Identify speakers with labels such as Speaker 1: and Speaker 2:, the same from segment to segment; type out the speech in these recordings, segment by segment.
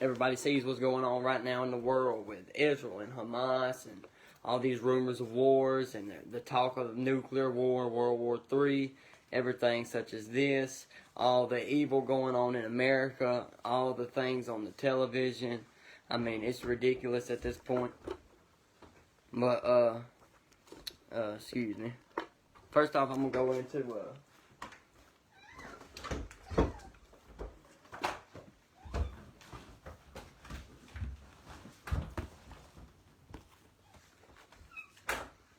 Speaker 1: everybody sees what's going on right now in the world with Israel and Hamas and all these rumors of wars and the talk of nuclear war, World War III, everything such as this, all the evil going on in America, all the things on the television. I mean, it's ridiculous at this point. But, excuse me. First off, I'm going to go into,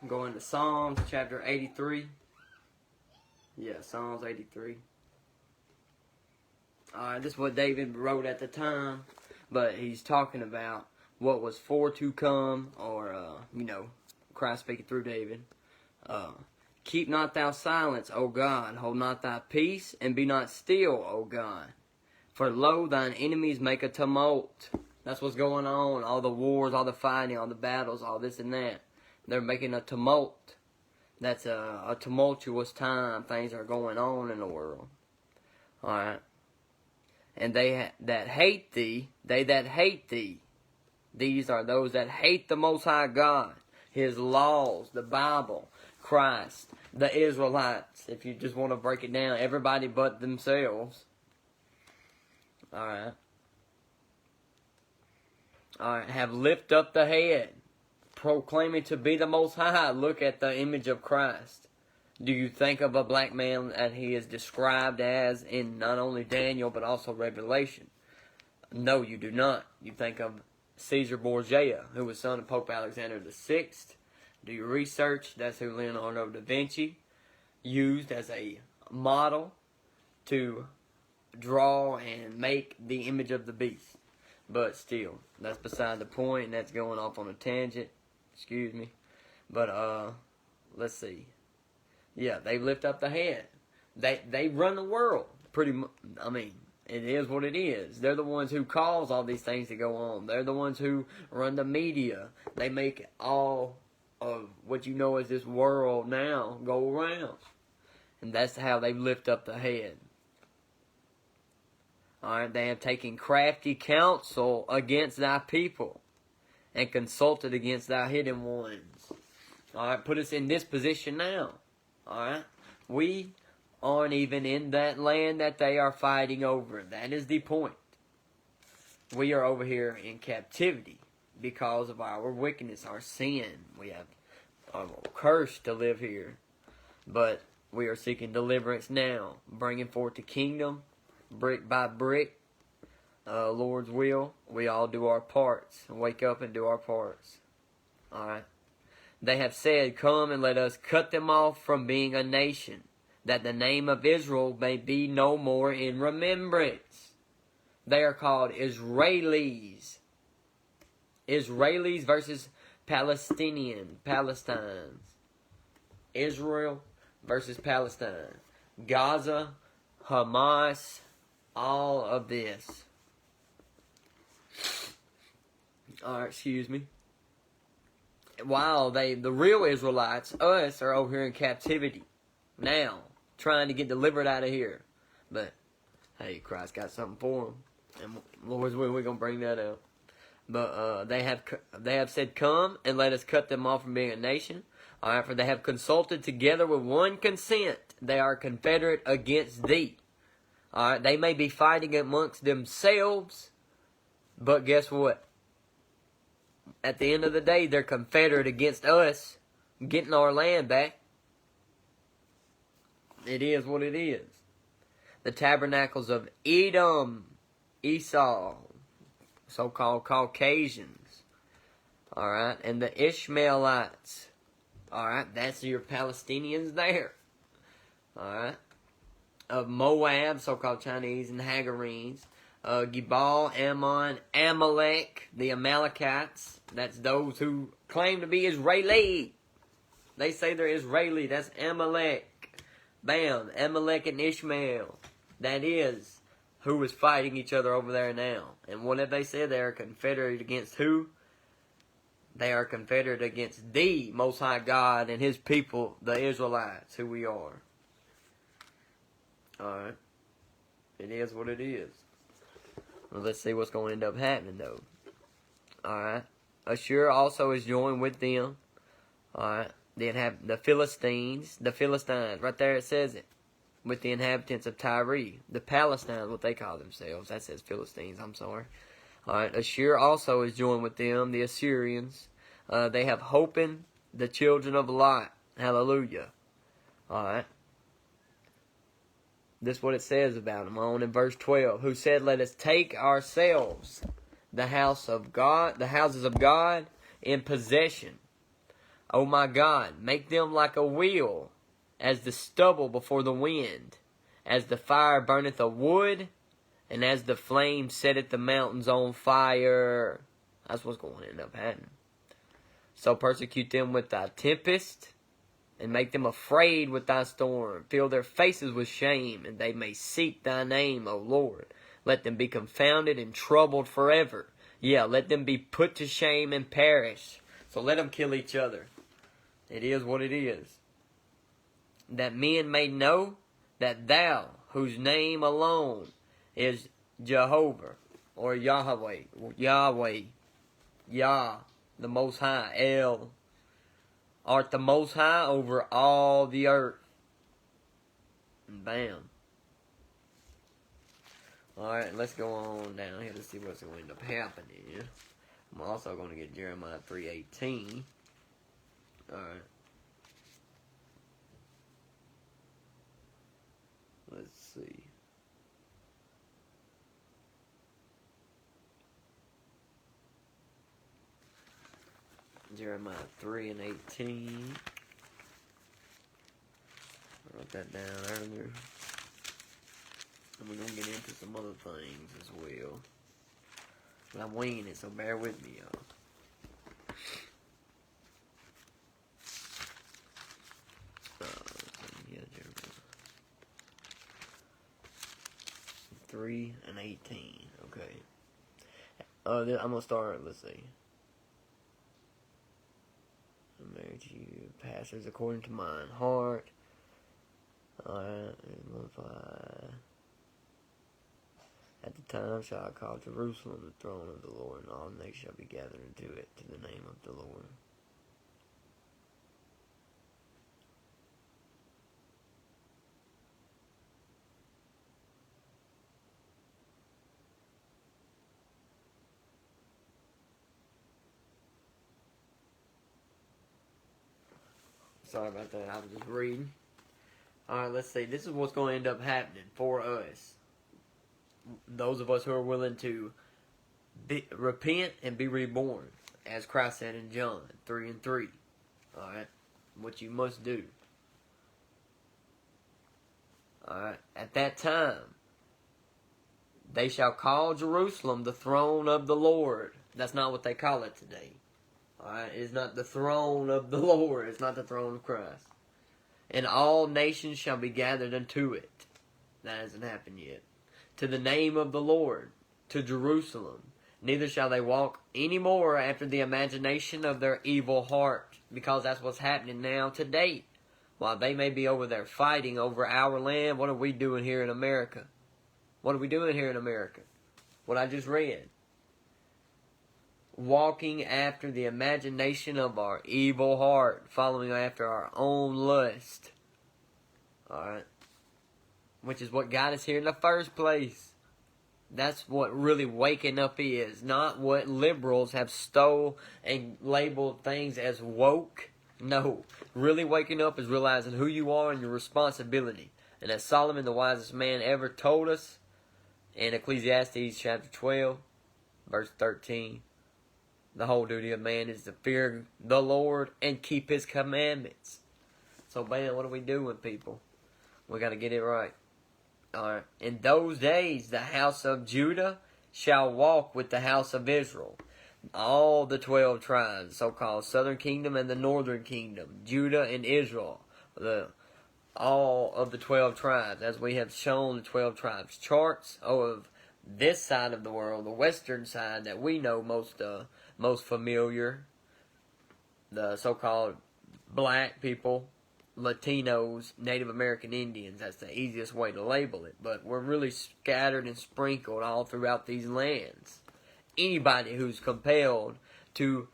Speaker 1: go into Psalms chapter 83. Yeah, Psalms 83. Alright, this is what David wrote at the time, but he's talking about what was for to come, or, Christ speaking through David. Keep not thou silence, O God, hold not thy peace, and be not still, O God. For lo, thine enemies make a tumult. That's what's going on, all the wars, all the fighting, all the battles, all this and that. They're making a tumult. That's a tumultuous time. Things are going on in the world. Alright. And they that hate thee, these are those that hate the Most High God, His laws, the Bible, Christ, the Israelites. If you just want to break it down, everybody but themselves. Alright. Alright, have lift up the head, proclaiming to be the Most High. Look at the image of Christ. Do you think of a black man that he is described as in not only Daniel but also Revelation? No, you do not. You think of Caesar Borgia, who was son of Pope Alexander VI. Do your research. That's who Leonardo da Vinci used as a model to draw and make the image of the beast. But still, that's beside the point, and that's going off on a tangent. Excuse me. But, let's see. Yeah, they lift up the head. They run the world. Pretty much. I mean, it is what it is. They're the ones who cause all these things to go on. They're the ones who run the media. They make all of what you know as this world now go around. And that's how they lift up the head. Alright, they have taken crafty counsel against thy people and consulted against thy hidden ones. Alright, put us in this position now. Alright, we aren't even in that land that they are fighting over. That is the point. We are over here in captivity because of our wickedness, our sin. We have a curse to live here. But we are seeking deliverance now, bringing forth the kingdom, brick by brick. Lord's will, we all do our parts. Wake up and do our parts. Alright. They have said, come and let us cut them off from being a nation, that the name of Israel may be no more in remembrance. They are called Israelis. Israelis versus Palestine. Israel versus Palestine. Gaza, Hamas, all of this. Alright, excuse me. While the real Israelites, us, are over here in captivity now, trying to get delivered out of here. But, hey, Christ got something for them. And Lord's will, we're going to bring that out. But they have said, come and let us cut them off from being a nation. Alright, for they have consulted together with one consent. They are confederate against thee. Alright, they may be fighting amongst themselves, but guess what? At the end of the day, they're confederate against us getting our land back. It is what it is. The tabernacles of Edom, Esau, so-called Caucasians, alright, and the Ishmaelites, alright, that's your Palestinians there, alright, of Moab, so-called Chinese, and Hagarenes, Gebal, Ammon, Amalek, the Amalekites. That's those who claim to be Israeli. They say they're Israeli. That's Amalek. Bam, Amalek and Ishmael. That is who is fighting each other over there now. And what have they said? They are confederate against who? They are confederate against the Most High God and His people, the Israelites, who we are. Alright. It is what it is. Well, let's see what's going to end up happening, though. Alright. Ashur also is joined with them. Alright. The Philistines. Right there it says it. With the inhabitants of Tyre. The Palestines, what they call themselves. That says Philistines, I'm sorry. Alright. Ashur also is joined with them. The Assyrians. They have hope in the children of Lot. Hallelujah. Alright. This is what it says about them on in verse 12. Who said, let us take ourselves the houses of God in possession. O my God, make them like a wheel, as the stubble before the wind, as the fire burneth the wood, and as the flame setteth the mountains on fire. That's what's going to end up happening. So persecute them with thy tempest, and make them afraid with thy storm. Fill their faces with shame, and they may seek thy name, O Lord. Let them be confounded and troubled forever. Yeah, let them be put to shame and perish. So let them kill each other. It is what it is. That men may know that thou, whose name alone is Jehovah, or Yahweh, Yah, the Most High, El, art the Most High over all the earth. And bam. Alright, let's go on down here to see what's going to end up happening. I'm also going to get Jeremiah 3:18. Alright. Let's see. Jeremiah 3:18. I wrote that down earlier. And we're going to get into some other things as well. But I'm winging it, so bear with me, y'all. Yeah, Jeremiah 3:18. Okay. I'm going to start, let's see. I'm married to you, pastors, according to mine heart. At the time shall I call Jerusalem the throne of the Lord, and all nations shall be gathered into it, to the name of the Lord. Sorry about that, I was just reading. Alright, let's see. This is what's going to end up happening for us. Those of us who are willing to repent and be reborn, as Christ said in John 3:3. Alright, what you must do. Alright, at that time, they shall call Jerusalem the throne of the Lord. That's not what they call it today. Alright, it is not the throne of the Lord. It's not the throne of Christ. And all nations shall be gathered unto it. That hasn't happened yet. To the name of the Lord, to Jerusalem. Neither shall they walk any more after the imagination of their evil heart. Because that's what's happening now today. While they may be over there fighting over our land, what are we doing here in America? What are we doing here in America? What I just read. Walking after the imagination of our evil heart. Following after our own lust. Alright. Which is what got us here in the first place. That's what really waking up is. Not what liberals have stole and labeled things as woke. No. Really waking up is realizing who you are and your responsibility. And as Solomon, the wisest man ever, told us in Ecclesiastes chapter 12, verse 13, the whole duty of man is to fear the Lord and keep His commandments. So, man, what are we doing, people? We got to get it right. Alright. In those days, the house of Judah shall walk with the house of Israel. All the 12 tribes, so-called southern kingdom and the northern kingdom, Judah and Israel, all of the 12 tribes, as we have shown the 12 tribes charts of this side of the world, the western side that we know most familiar, the so-called black people, Latinos, Native American Indians. That's the easiest way to label it. But we're really scattered and sprinkled all throughout these lands. Anybody who's compelled to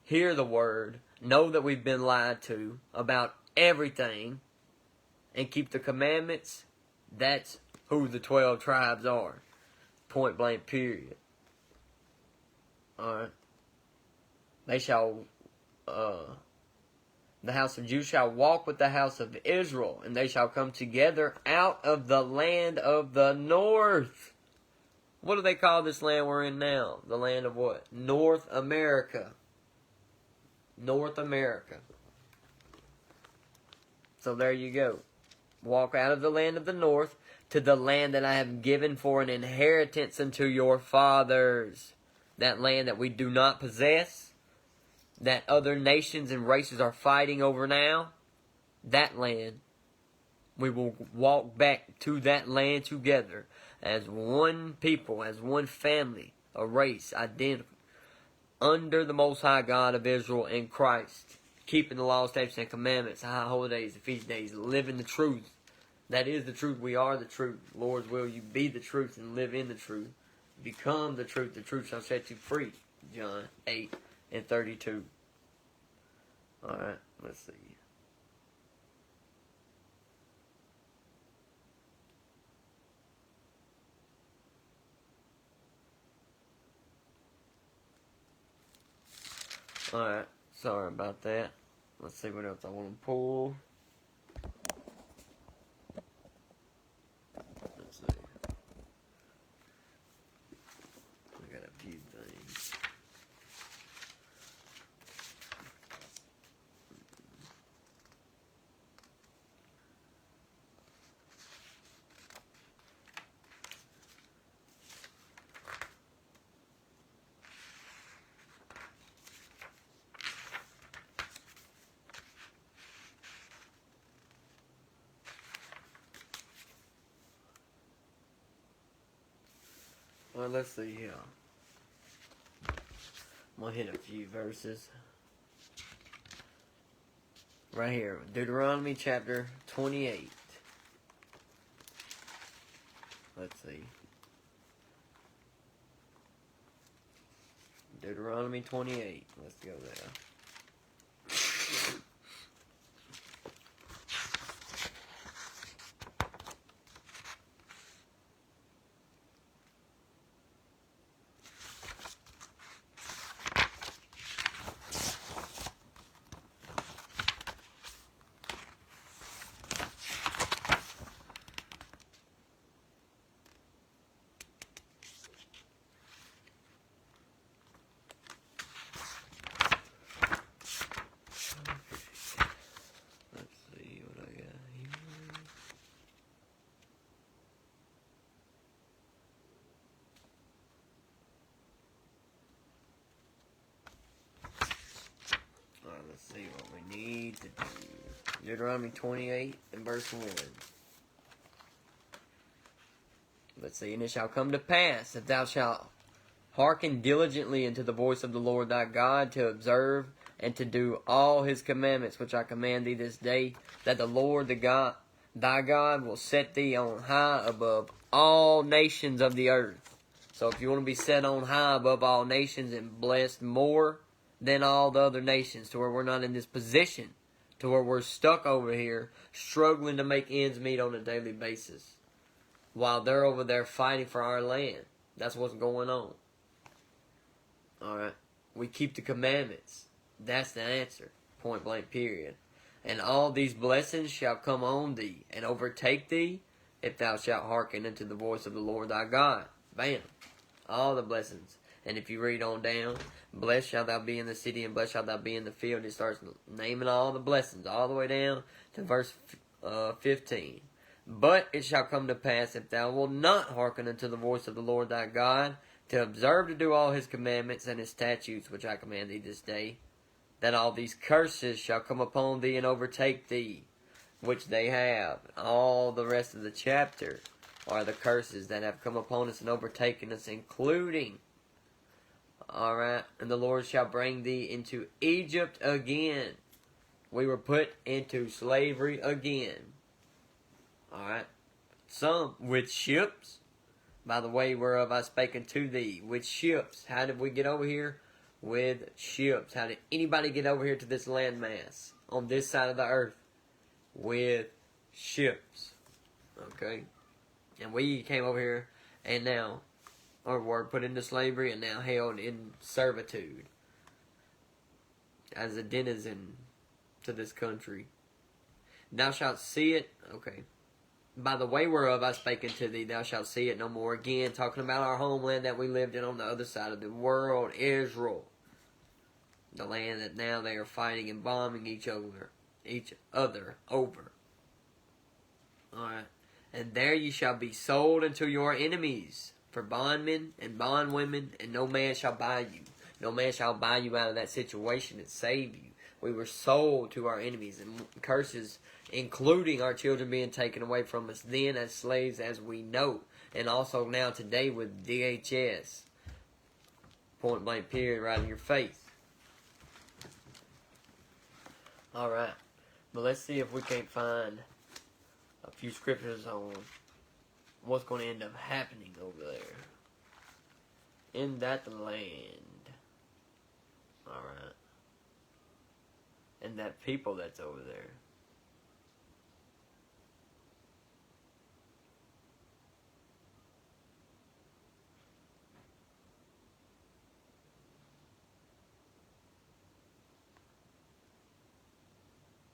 Speaker 1: hear the word, know that we've been lied to about everything, and keep the commandments, that's who the 12 tribes are. Point blank, period. Alright. They shall, the house of Judah shall walk with the house of Israel, and they shall come together out of the land of the north. What do they call this land we're in now? The land of what? North America. North America. So there you go. Walk out of the land of the north to the land that I have given for an inheritance unto your fathers. That land that we do not possess, that other nations and races are fighting over now, that land, we will walk back to that land together as one people, as one family, a race, identical, under the Most High God of Israel in Christ, keeping the laws, statutes, and commandments, high holidays, and feast days, living the truth. That is the truth. We are the truth. Lord's will, you be the truth and live in the truth. Become the truth. The truth shall set you free. John 8:32. Alright, let's see. Alright, sorry about that. Let's see what else I want to pull. Let's see. I got a few things. Well, let's see here. I'm going to hit a few verses. Right here. Deuteronomy chapter 28. Let's see. Deuteronomy 28. Let's go there. Let's see what we need to do. Deuteronomy 28 and verse 1. Let's see. And it shall come to pass that thou shalt hearken diligently unto the voice of the Lord thy God, to observe and to do all his commandments which I command thee this day, that the Lord thy God will set thee on high above all nations of the earth. So if you want to be set on high above all nations and blessed more than all the other nations, to where we're not in this position, to where we're stuck over here struggling to make ends meet on a daily basis, while they're over there fighting for our land. That's what's going on. Alright, we keep the commandments. That's the answer. Point blank, period. And all these blessings shall come on thee and overtake thee, if thou shalt hearken unto the voice of the Lord thy God. Bam. All the blessings. And if you read on down, blessed shalt thou be in the city, and blessed shalt thou be in the field. It starts naming all the blessings, all the way down to verse 15. But it shall come to pass, if thou wilt not hearken unto the voice of the Lord thy God, to observe to do all his commandments and his statutes, which I command thee this day, that all these curses shall come upon thee and overtake thee, which they have. All the rest of the chapter are the curses that have come upon us and overtaken us, including, alright, and the Lord shall bring thee into Egypt again, We were put into slavery again. Alright. Some with ships, by the way whereof I spake unto thee. With ships. How did we get over here? With ships. How did anybody get over here to this landmass on this side of the earth? With ships. Okay. And we came over here and now, or were put into slavery and now held in servitude as a denizen to this country. Thou shalt see it. Okay. By the way whereof I spake unto thee, thou shalt see it no more again. Talking about our homeland that we lived in on the other side of the world, Israel. The land that now they are fighting and bombing each other over. Alright. And there ye shall be sold unto your enemies for bondmen and bondwomen, and no man shall buy you. No man shall buy you out of that situation and save you. We were sold to our enemies, and curses, including our children being taken away from us then as slaves, as we know, and also now today with DHS, point blank period, right in your face. Alright, but let's see if we can't find a few scriptures on what's going to end up happening over there in that land. Alright. And that people that's over there.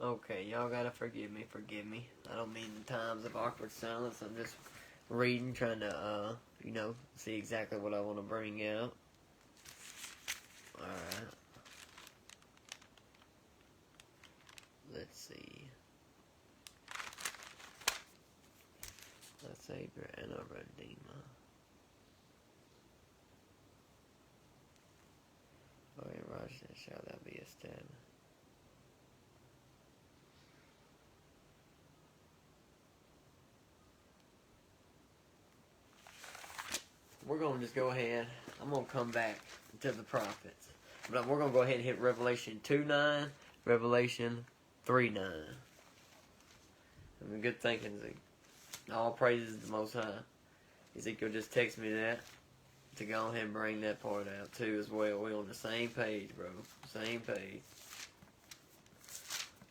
Speaker 1: Okay, y'all gotta forgive me. I don't mean in times of awkward silence. I'm just reading, trying to, see exactly what I want to bring out. Alright. Let's see. The Savior and a Redeemer. For in righteousness shall thou be established. We're going to just go ahead. I'm going to come back to the prophets. But we're going to go ahead and hit Revelation 2:9, Revelation 3:9. I mean, good thinking, Zeke. All praises to the Most High. Ezekiel just texted me that to go ahead and bring that part out too as well. We're on the same page, bro. Same page.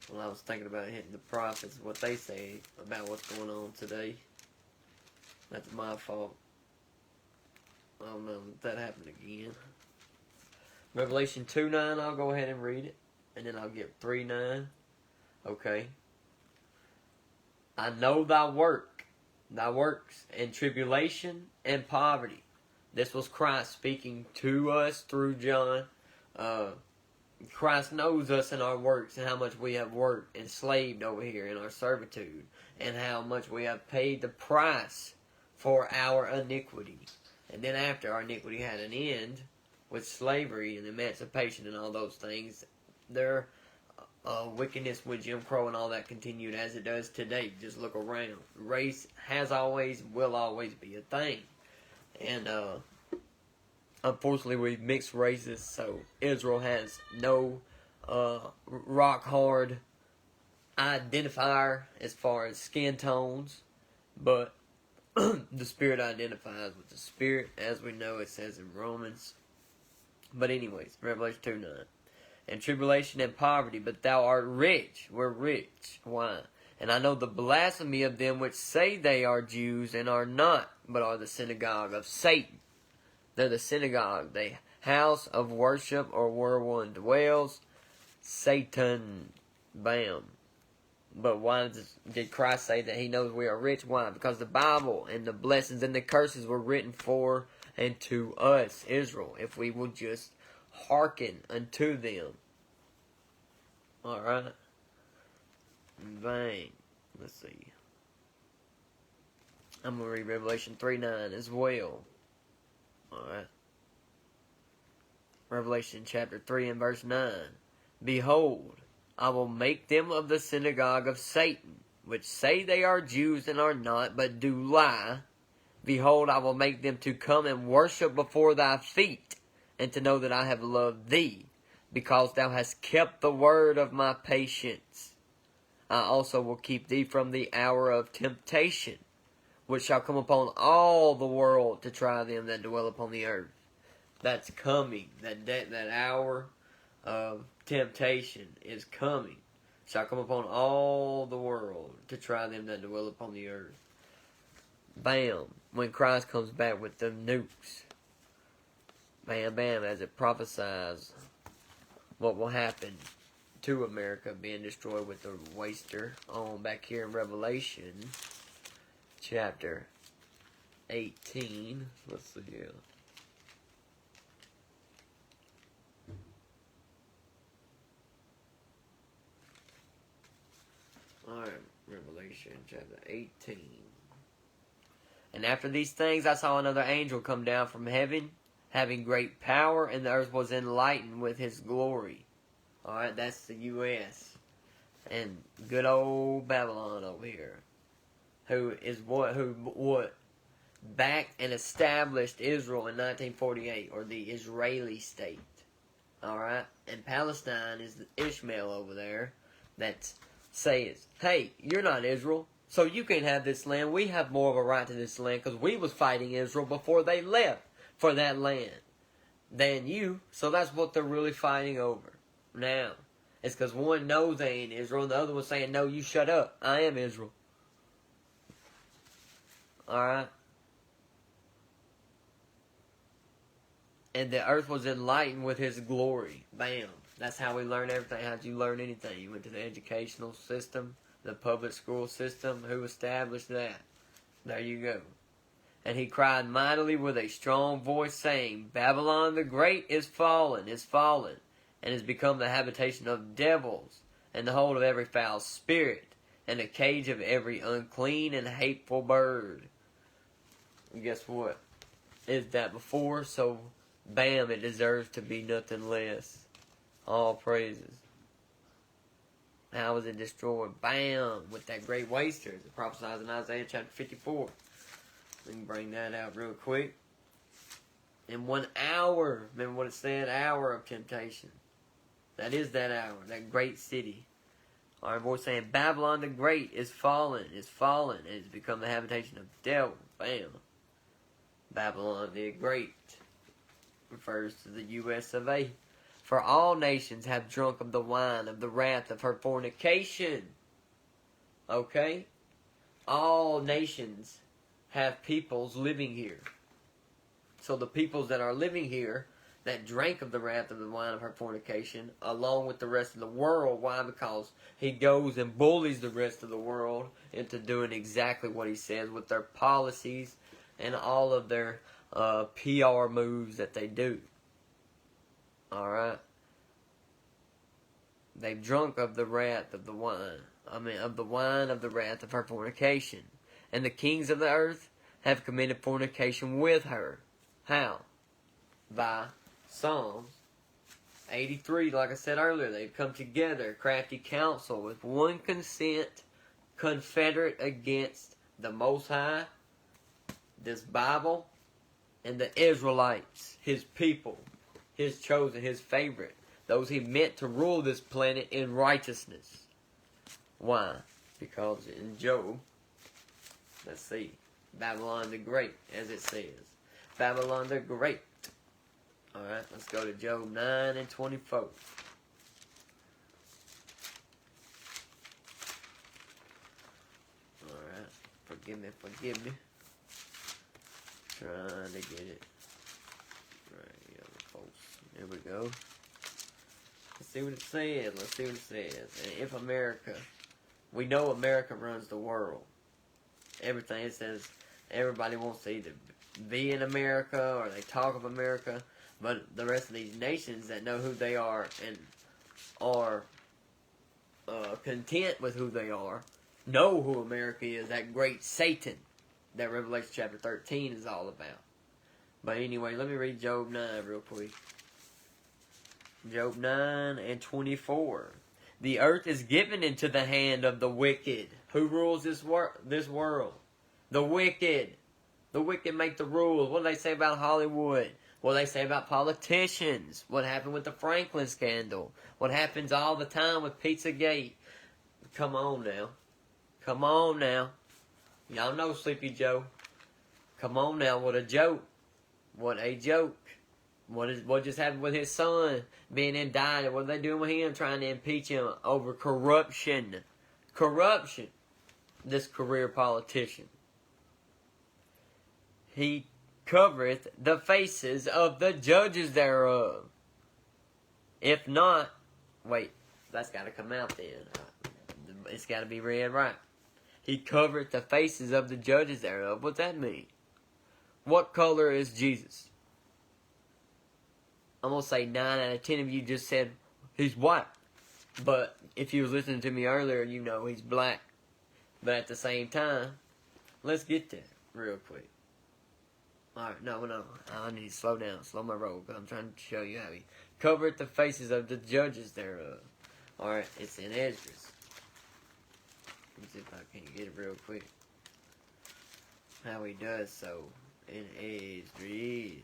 Speaker 1: When I was thinking about hitting the prophets, what they say about what's going on today. That's my fault. I don't know if that happened again. Revelation 2:9, I'll go ahead and read it. And then I'll get 3:9. Okay. I know thy works, and tribulation and poverty. This was Christ speaking to us through John. Christ knows us and our works, and how much we have worked, enslaved over here in our servitude, and how much we have paid the price for our iniquity. And then after our iniquity had an end, with slavery and emancipation and all those things, their wickedness with Jim Crow and all that continued as it does today. Just look around. Race has always, will always be a thing. And unfortunately we mixed races, so Israel has no rock hard identifier as far as skin tones, but the Spirit identifies with the Spirit, as we know it says in Romans. But anyways, Revelation 2:9. And tribulation and poverty, but thou art rich. We're rich. Why? And I know the blasphemy of them which say they are Jews and are not, but are the synagogue of Satan. They're the synagogue, the house of worship, or where one dwells. Satan. Bam. But why did Christ say that he knows we are rich? Why? Because the Bible and the blessings and the curses were written for and to us, Israel, if we will just hearken unto them. Alright. In vain. Let's see. I'm going to read Revelation 3:9 as well. Alright. Revelation chapter 3 and verse 9. Behold, I will make them of the synagogue of Satan, which say they are Jews and are not, but do lie. Behold, I will make them to come and worship before thy feet, and to know that I have loved thee. because thou hast kept the word of my patience. I also will keep thee from the hour of temptation, which shall come upon all the world to try them that dwell upon the earth. That's coming. That hour of temptation is coming. Shall come upon all the world to try them that dwell upon the earth. Bam. When Christ comes back with the nukes. Bam, bam, as it prophesies what will happen to America being destroyed with the waster on back here in Revelation chapter 18. Let's see here. Alright, Revelation chapter 18. And after these things I saw another angel come down from heaven, having great power, and the earth was enlightened with his glory. Alright, that's the U.S. And good old Babylon over here. Who backed and established Israel in 1948, or the Israeli state. Alright? And Palestine is Ishmael over there that says, hey, you're not Israel, so you can't have this land. We have more of a right to this land because we was fighting Israel before they left for that land than you. So that's what they're really fighting over now. It's because one knows they ain't Israel, and the other one's saying, no, you shut up. I am Israel. Alright? And the earth was enlightened with his glory. Bam. That's how we learn everything. How'd you learn anything? You went to the educational system, the public school system. Who established that? There you go. And he cried mightily with a strong voice, saying, Babylon the Great is fallen, and is become the habitation of devils, and the hold of every foul spirit, and the cage of every unclean and hateful bird. And guess what? Is that before? So, bam, it deserves to be nothing less. All praises. How was it destroyed? Bam! With that great waster. It prophesies in Isaiah chapter 54. We can bring that out real quick. In 1 hour. Remember what it said? Hour of temptation. That is that hour. That great city. Our voice saying, Babylon the Great is fallen. And it's become the habitation of the devil. Bam. Babylon the Great refers to the U.S. of A. For all nations have drunk of the wine of the wrath of her fornication. Okay? All nations have peoples living here. So the peoples that are living here, that drank of the wrath of the wine of her fornication, along with the rest of the world. Why? Because he goes and bullies the rest of the world into doing exactly what he says with their policies and all of their PR moves that they do. Alright? They've drunk of the wrath of the wine. Of the wine of the wrath of her fornication. And the kings of the earth have committed fornication with her. How? By Psalms 83, like I said earlier. They've come together, crafty counsel, with one consent, confederate against the Most High, this Bible, and the Israelites, his people, his chosen, his favorite, those he meant to rule this planet in righteousness. Why? Because in Job, let's see, Babylon the Great, as it says. Babylon the Great. Alright, let's go to Job 9 and 24. Alright, forgive me. Trying to get it. Right, yeah, folks. There we go. Let's see what it says. And if America, we know America runs the world. Everything, it says everybody wants to either be in America or they talk of America. But the rest of these nations that know who they are and are content with who they are, know who America is, that great Satan that Revelation chapter 13 is all about. But anyway, let me read Job 9 real quick. Job 9 and 24. The earth is given into the hand of the wicked. Who rules this world? The wicked. The wicked make the rules. What do they say about Hollywood? What they say about politicians. What happened with the Franklin scandal. What happens all the time with Pizzagate. Come on now. Come on now. Y'all know Sleepy Joe. Come on now. What a joke. What a joke. What just happened with his son being indicted? What are they doing with him? Trying to impeach him over corruption. Corruption. This career politician. He covereth the faces of the judges thereof. If not, wait, that's got to come out then. It's got to be read right. He covereth the faces of the judges thereof. What's that mean? What color is Jesus? I'm going to say 9 out of 10 of you just said he's white. But if you was listening to me earlier, you know he's black. But at the same time, let's get there real quick. Alright, no. I need to slow down. Slow my roll. Because I'm trying to show you how he covered the faces of the judges thereof. Alright, it's in Esdras. Let me see if I can get it real quick. How he does so in Esdras.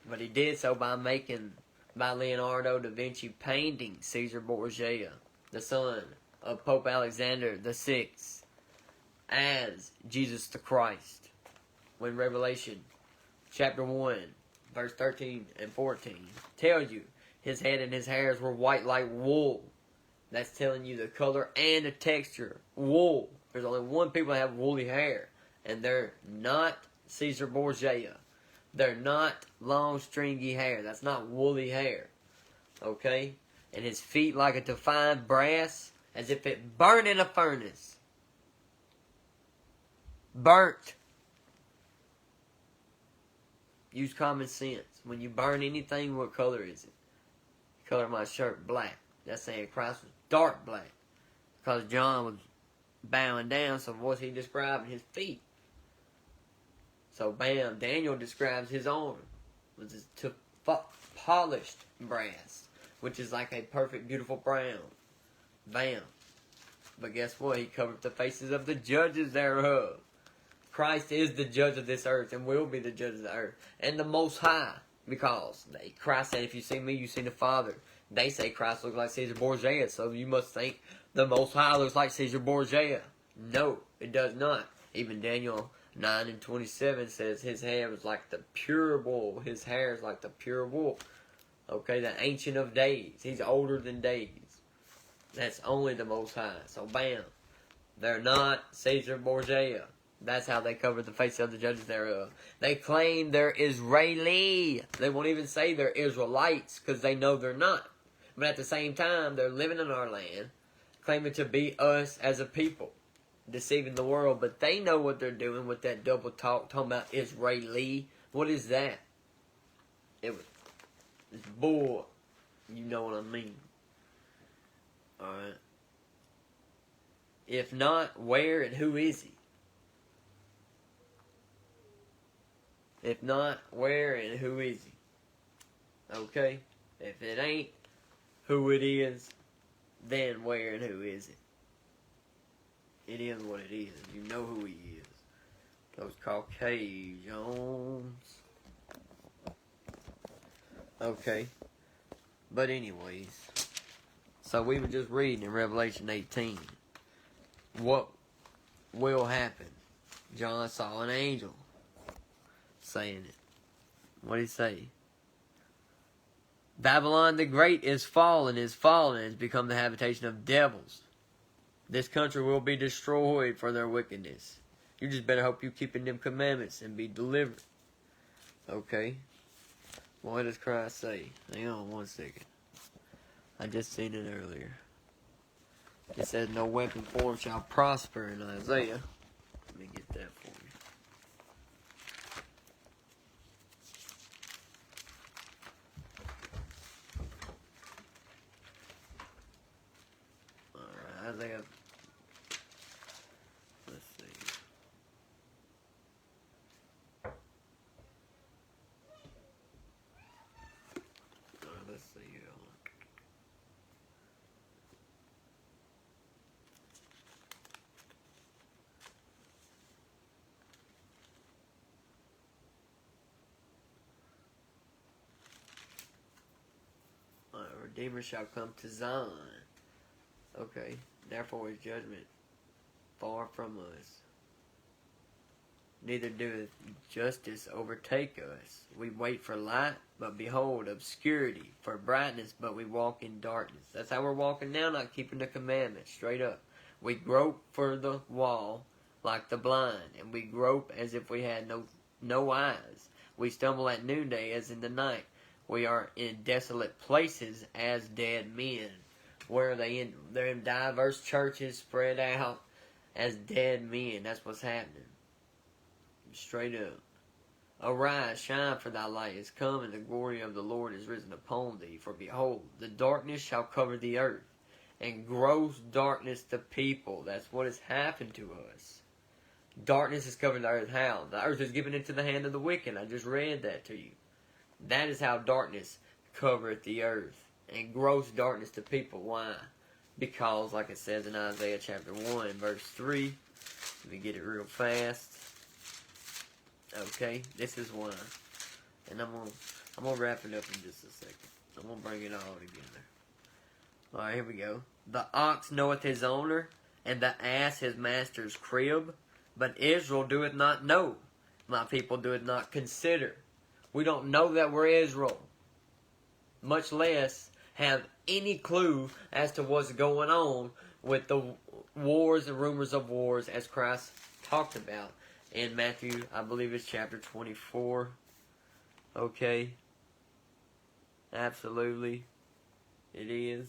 Speaker 1: But he did so by Leonardo da Vinci painting Caesar Borgia, the son of Pope Alexander VI, as Jesus the Christ. When Revelation chapter 1, verse 13 and 14 tells you his head and his hairs were white like wool. That's telling you the color and the texture. Wool. There's only one people that have woolly hair, and they're not Caesar Borgia. They're not long, stringy hair. That's not woolly hair. Okay? And his feet like a defined brass, as if it burned in a furnace. Burnt. Use common sense. When you burn anything, what color is it? Color of my shirt, black. That's saying Christ was dark black. Because John was bowing down, so what's he describing? His feet. So, bam, Daniel describes his arm with his polished brass, which is like a perfect, beautiful brown. Bam. But guess what? He covered the faces of the judges thereof. Christ is the judge of this earth and will be the judge of the earth. And the Most High. Because Christ said, if you see me, you see the Father. They say Christ looks like Caesar Borgia, so you must think the Most High looks like Caesar Borgia. No, it does not. Even Daniel 9 and 27 says his hair was like the pure wool. His hair is like the pure wool. Okay, the Ancient of Days. He's older than days. That's only the Most High. So, bam. They're not Caesar Borgia. That's how they cover the face of the judges thereof. They claim they're Israeli. They won't even say they're Israelites because they know they're not. But at the same time, they're living in our land, claiming to be us as a people, deceiving the world. But they know what they're doing with that double talk, talking about Israeli. What is that? It's bull. You know what I mean. Alright. If not, where and who is he? If not, where and who is he? Okay? If it ain't who it is, then where and who is it? It is what it is. You know who he is. Those Caucasians. Okay. But anyways. So we were just reading in Revelation 18. What will happen? John saw an angel saying it. What did he say? Babylon the Great is fallen, has become the habitation of devils. This country will be destroyed for their wickedness. You just better hope you keeping them commandments and be delivered. Okay. What does Christ say? Hang on 1 second. I just seen it earlier. It says no weapon formed shall prosper in Isaiah. Let me get that for you. Isaiah, let's see. Let's see. Redeemer shall come to Zion. Okay, therefore is judgment far from us. Neither doeth justice overtake us. We wait for light, but behold, obscurity. For brightness, but we walk in darkness. That's how we're walking now, not keeping the commandments, straight up. We grope for the wall like the blind, and we grope as if we had no eyes. We stumble at noonday as in the night. We are in desolate places as dead men. Where are they in? They're in diverse churches spread out as dead men. That's what's happening. Straight up. Arise, shine, for thy light is come, and the glory of the Lord is risen upon thee. For behold, the darkness shall cover the earth, and gross darkness the people. That's what has happened to us. Darkness has covered the earth. How? The earth is given into the hand of the wicked. I just read that to you. That is how darkness covereth the earth, and gross darkness the people. Why? Because, like it says in Isaiah chapter 1, verse 3, let me get it real fast. Okay, this is why. And I'm gonna wrap it up in just a second. I'm gonna bring it all together. Alright, here we go. The ox knoweth his owner, and the ass his master's crib, but Israel doeth not know. My people doeth not consider. We don't know that we're Israel, much less have any clue as to what's going on with the wars and rumors of wars as Christ talked about in Matthew, I believe it's chapter 24. Okay. Absolutely. It is.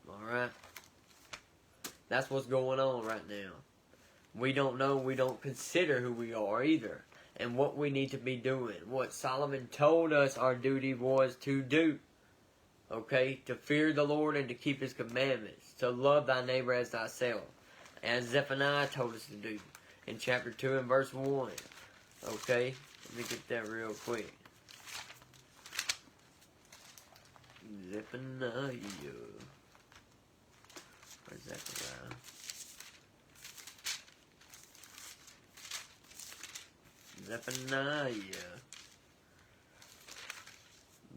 Speaker 1: Alright. That's what's going on right now. We don't know, we don't consider who we are either. And what we need to be doing. What Solomon told us our duty was to do. Okay? To fear the Lord and to keep His commandments. To love thy neighbor as thyself. As Zephaniah told us to do in chapter 2 and verse 1. Okay? Let me get that real quick. Zephaniah. Or Zephaniah. Zephaniah.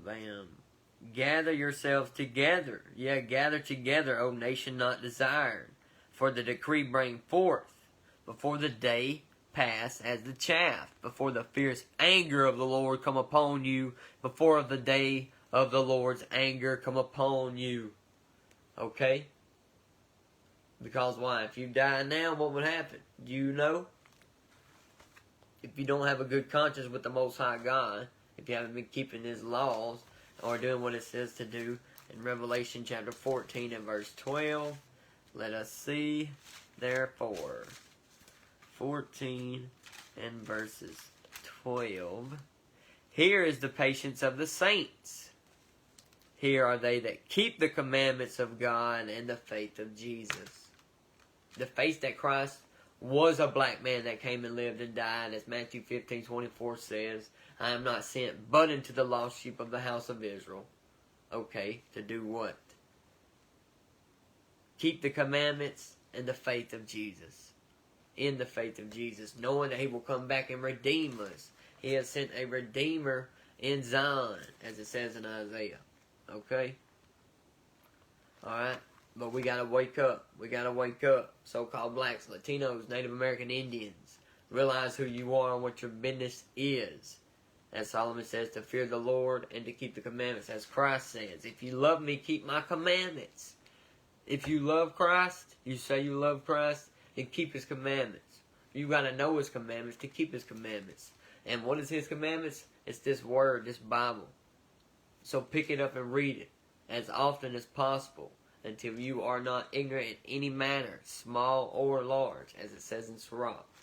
Speaker 1: Bam. Gather yourselves together. Yeah, gather together, O nation not desired. For the decree bring forth, before the day pass as the chaff, before the fierce anger of the Lord come upon you, before the day of the Lord's anger come upon you. Okay? Because why? If you die now, what would happen? Do you know? If you don't have a good conscience with the Most High God, if you haven't been keeping His laws, or doing what it says to do in Revelation chapter 14 and verse 12, let us see, therefore, 14 and verses 12. Here is the patience of the saints. Here are they that keep the commandments of God and the faith of Jesus. The faith that Christ was a black man that came and lived and died, as Matthew 15:24 says, I am not sent but into the lost sheep of the house of Israel. Okay, to do what? Keep the commandments and the faith of Jesus. In the faith of Jesus, knowing that He will come back and redeem us. He has sent a Redeemer in Zion, as it says in Isaiah. Okay? Alright? But we gotta wake up. We gotta wake up. So-called blacks, Latinos, Native American Indians. Realize who you are and what your business is. As Solomon says, to fear the Lord and to keep the commandments. As Christ says, if you love me, keep my commandments. If you love Christ, you say you love Christ, then keep His commandments. You got to know His commandments to keep His commandments. And what is His commandments? It's this word, this Bible. So pick it up and read it as often as possible until you are not ignorant in any manner, small or large, as it says in Sirach.